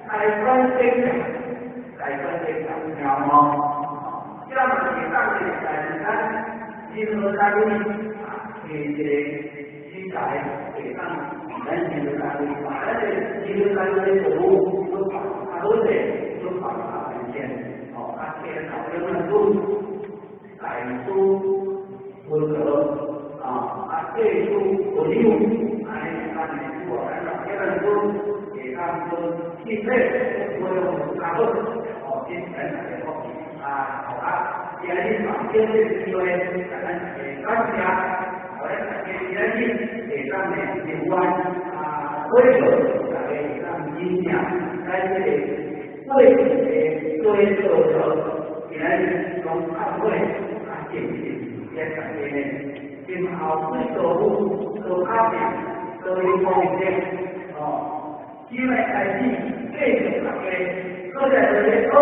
台湾精神，台湾精神了么？这么是当地人咱任何单位啊，这资材给当咱任何单位，把咱的任何单位的服务都把它都把它实现，它减少人们来出温和对出不利用，咱们做咱老些人说，给他们说匹配，我用他们今天来说好啊，今天把这些机会咱给大家，我来给大家给咱们有关规则来让影响在这里会的追求者，原从大会进行也改变。今后每个户都卡片都有风险因为开始这个大家都在这里好，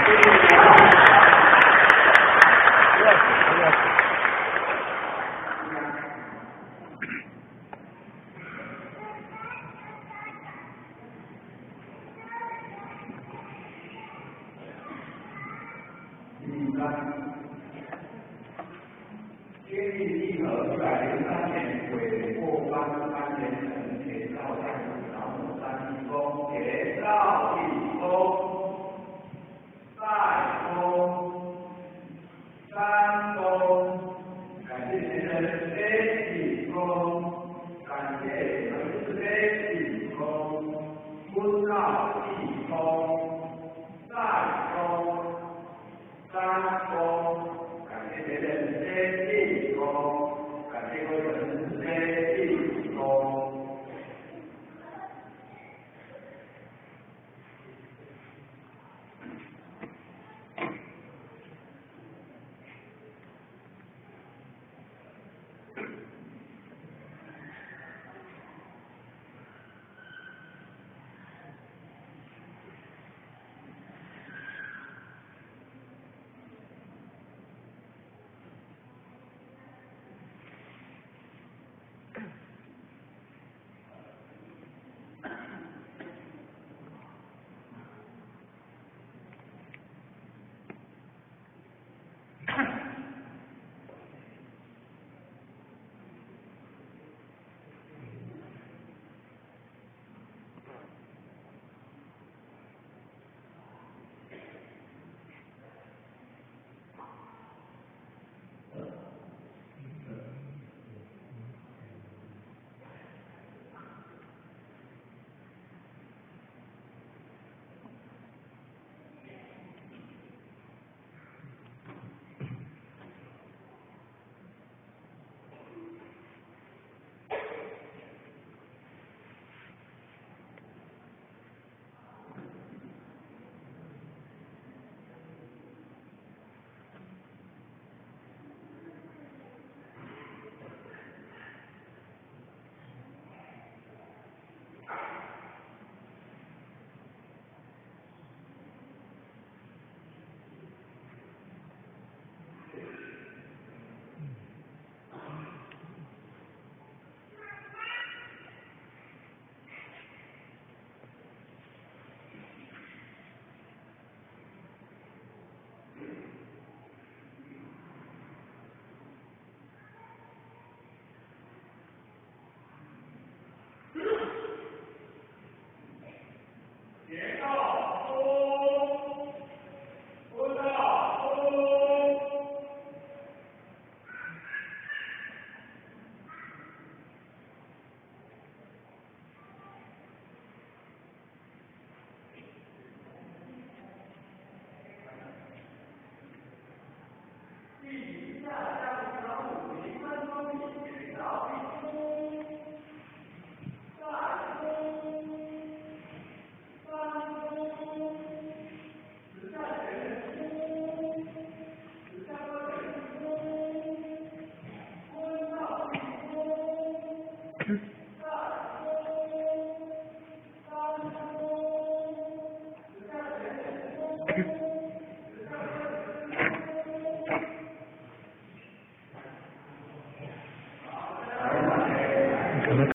谢谢大家。经历103年鬼过关